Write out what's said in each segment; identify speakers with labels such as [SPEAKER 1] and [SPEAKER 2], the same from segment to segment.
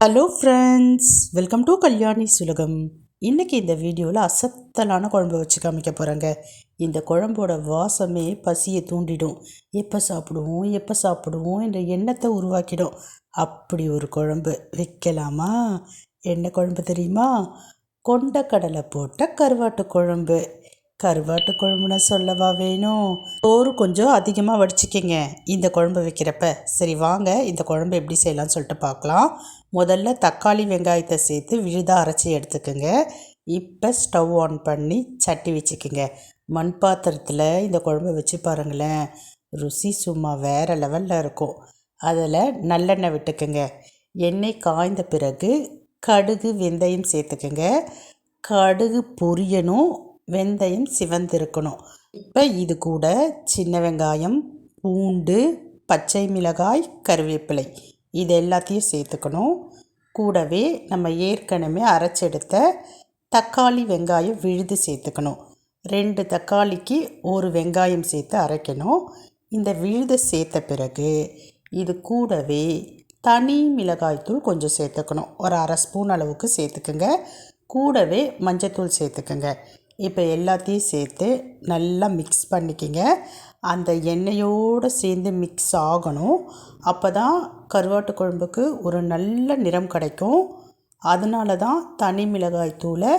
[SPEAKER 1] Hello friends, welcome to Kalyani சுலகம். இன்றைக்கி இந்த வீடியோவில் அசத்தலான குழம்பு வச்சு காமிக்க போகிறேங்க. இந்த குழம்போட வாசமே பசியை தூண்டிடும். எப்போ சாப்பிடுவோம் என்ற எண்ணத்தை உருவாக்கிடும். அப்படி ஒரு குழம்பு வைக்கலாமா? என்ன குழம்பு தெரியுமா? கொண்டக்கடலை போட்ட கருவாட்டு குழம்பு. கருவாட்டு குழம்புனா சொல்லவா வேணும்? சோறு கொஞ்சம் அதிகமாக வடிச்சிக்கிங்க இந்த குழம்பு வைக்கிறப்ப. சரி வாங்க இந்த குழம்பு எப்படி செய்யலாம்னு சொல்லிட்டு பார்க்கலாம். முதல்ல தக்காளி வெங்காயத்தை சேர்த்து விழுதாக அரைச்சி எடுத்துக்கோங்க. இப்போ ஸ்டவ் ஆன் பண்ணி சட்டி வச்சுக்கோங்க. மண் பாத்திரத்தில் இந்த குழம்பு வச்சு பாருங்களேன், ருசி சும்மா வேறு லெவலில் இருக்கும். அதில் நல்லெண்ணெய் விட்டுக்குங்க. எண்ணெய் காய்ந்த பிறகு கடுகு வெந்தயம் சேர்த்துக்குங்க. கடுகு பொரியணும், வெந்தயம் சிவந்திருக்கணும். இப்போ இது கூட சின்ன வெங்காயம், பூண்டு, பச்சை மிளகாய், கருவேப்பிலை இது எல்லாத்தையும் சேர்த்துக்கணும். கூடவே நம்ம ஏற்கனவே அரைச்செடுத்த தக்காளி வெங்காயம் விழுது சேர்த்துக்கணும். 2 தக்காளிக்கு 1 வெங்காயம் சேர்த்து அரைக்கணும். இந்த விழுதை சேர்த்த பிறகு இது கூடவே தனி மிளகாய்த்தூள் கொஞ்சம் சேர்த்துக்கணும். ஒரு அரை ஸ்பூன் அளவுக்கு சேர்த்துக்குங்க. கூடவே மஞ்சத்தூள் சேர்த்துக்குங்க. இப்போ எல்லாத்தையும் சேர்த்து நல்லா மிக்ஸ் பண்ணிக்கிங்க. அந்த எண்ணெயோடு சேர்ந்து மிக்ஸ் ஆகணும். அப்போ தான் கருவாட்டு குழம்புக்கு ஒரு நல்ல நிறம் கிடைக்கும். அதனால தான் தனி மிளகாய் தூளை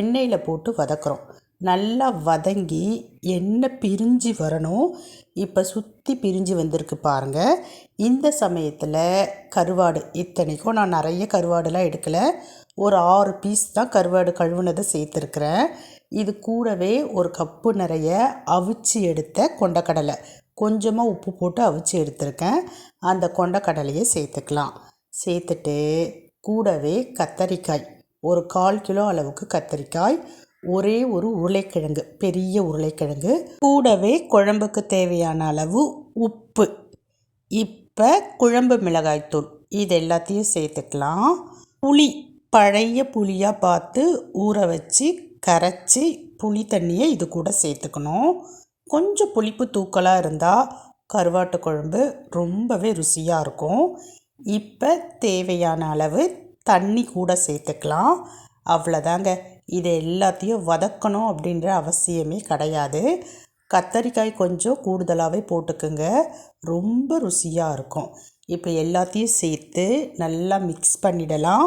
[SPEAKER 1] எண்ணெயில் போட்டு வதக்குறோம். நல்லா வதங்கி எண்ணெய் பிரிஞ்சு வரணும். இப்போ சுற்றி பிரிஞ்சு வந்திருக்கு பாருங்கள். இந்த சமயத்தில் கருவாடு, இத்தனைக்கும் நான் நிறைய கருவாடுலாம் எடுக்கலை, ஒரு 6 பீஸ் தான் கருவாடு கழுவுனதை சேர்த்துருக்குறேன். இது கூடவே ஒரு கப்பு நிறைய அவிச்சு எடுத்த கொண்டக்கடலை, கொஞ்சமாக உப்பு போட்டு அவிச்சு எடுத்திருக்கேன். அந்த கொண்டக்கடலையை சேர்த்துக்கலாம். சேர்த்துட்டு கூடவே கத்தரிக்காய், ஒரு 1/4 கிலோ அளவுக்கு கத்தரிக்காய், ஒரே ஒரு உருளைக்கிழங்கு, பெரிய உருளைக்கிழங்கு, கூடவே குழம்புக்கு தேவையான அளவு உப்பு. இப்போ குழம்பு மிளகாய்த்தூள் இது எல்லாத்தையும் சேர்த்துக்கலாம். புளி, பழைய புளியாக பார்த்து ஊற வச்சு கரைச்சி புளி தண்ணியை இது கூட சேர்த்துக்கணும். கொஞ்சம் புளிப்பு தூக்கலாக இருந்தால் கருவாட்டு குழம்பு ரொம்பவே ருசியாக இருக்கும். இப்போ தேவையான அளவு தண்ணி கூட சேர்த்துக்கலாம். அவ்வளோதாங்க. இது எல்லாத்தையும் வதக்கணும் அப்படின்ற அவசியமே கிடையாது. கத்தரிக்காய் கொஞ்சம் கூடுதலாகவே போட்டுக்குங்க, ரொம்ப ருசியாக இருக்கும். இப்போ எல்லாத்தையும் சேர்த்து நல்லா மிக்ஸ் பண்ணிடலாம்.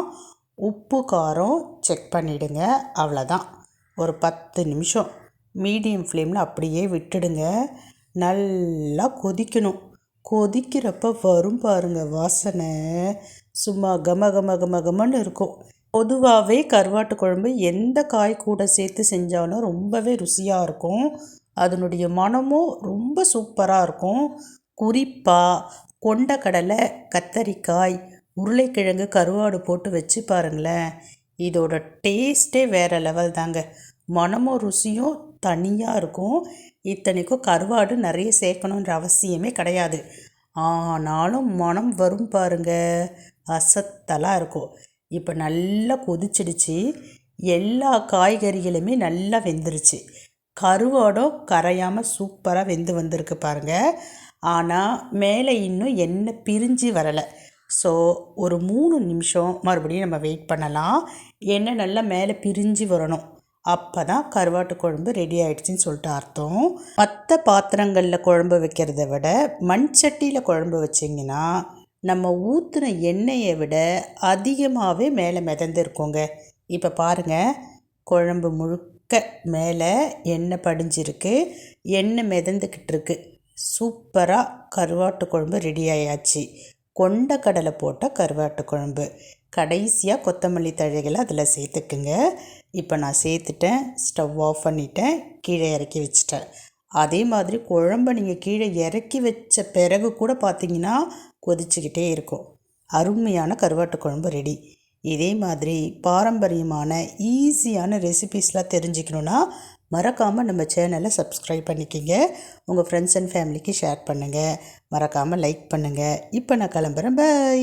[SPEAKER 1] உப்பு காரம் செக் பண்ணிவிடுங்க. அவ்வளோதான். ஒரு 10 நிமிஷம் மீடியம் ஃப்ளேமில் அப்படியே விட்டுடுங்க. நல்லா கொதிக்கணும். கொதிக்கிறப்ப வரும் பாருங்கள் வாசனை, சும்மா கம கம கம கமன்னு இருக்கும். பொதுவாகவே கருவாட்டு குழம்பு எந்த காய் கூட சேர்த்து செஞ்சாலும் ரொம்பவே ருசியாக இருக்கும். அதனுடைய மனமும் ரொம்ப சூப்பராக இருக்கும். குறிப்பாக கொண்டக்கடலை, கத்தரிக்காய், உருளைக்கிழங்கு, கருவாடு போட்டு வச்சு பாருங்களேன், இதோட டேஸ்ட்டே வேறு லெவல் தாங்க. மனமும் ருசியும் தனியாக இருக்கும். இத்தனைக்கும் கருவாடு நிறைய சேர்க்கணுன்ற அவசியமே கிடையாது. ஆனாலும் மனம் வரும் பாருங்க, அசத்தலாக இருக்கும். இப்போ நல்லா கொதிச்சிடுச்சு. எல்லா காய்கறிகளுமே நல்லா வெந்துருச்சு. கருவாடும் கரையாமல் சூப்பராக வெந்து வந்திருக்கு பாருங்கள். ஆனால் மேலே இன்னும் எண்ணெய் பிரிஞ்சு வரலை. ஸோ ஒரு 3 நிமிஷம் மறுபடியும் நம்ம வெயிட் பண்ணலாம். எண்ணெய் நல்லா மேலே பிரிஞ்சு வரணும். அப்போ தான் கருவாட்டு குழம்பு ரெடி ஆகிடுச்சின்னு சொல்லிட்டு அர்த்தம். மற்ற பாத்திரங்களில் குழம்பு வைக்கிறத விட மண் சட்டியில் குழம்பு வச்சிங்கன்னா நம்ம ஊற்றின எண்ணெயை விட அதிகமாகவே மேலே மிதந்துருக்கோங்க. இப்போ பாருங்கள், குழம்பு முழுக்க மேலே எண்ணெய் படிஞ்சிருக்கு, எண்ணெய் மிதந்துக்கிட்டு இருக்கு. சூப்பராக கருவாட்டு குழம்பு ரெடி ஆயாச்சு. கொண்டக்கடலை போட்ட கருவாட்டு குழம்பு. கடைசியாக கொத்தமல்லி தழைகளை அதில் சேர்த்துக்குங்க. இப்போ நான் சேர்த்துட்டேன். ஸ்டவ் ஆஃப் பண்ணிட்டேன், கீழே இறக்கி வச்சிட்டேன். அதே மாதிரி குழம்பை நீங்கள் கீழே இறக்கி வச்ச பிறகு கூட பார்த்தீங்கன்னா கொதிச்சுக்கிட்டே இருக்கும். அருமையான கருவாட்டு குழம்பு ரெடி. இதே மாதிரி பாரம்பரியமான ஈஸியான ரெசிபீஸ்லாம் தெரிஞ்சுக்கணுன்னா மறக்காமல் நம்ம சேனலை சப்ஸ்கிரைப் பண்ணிக்கிங்க. உங்கள் ஃப்ரெண்ட்ஸ் அண்ட் ஃபேமிலிக்கு ஷேர் பண்ணுங்கள். மறக்காமல் லைக் பண்ணுங்கள். இப்போ நான் கிளம்புறேன். பை.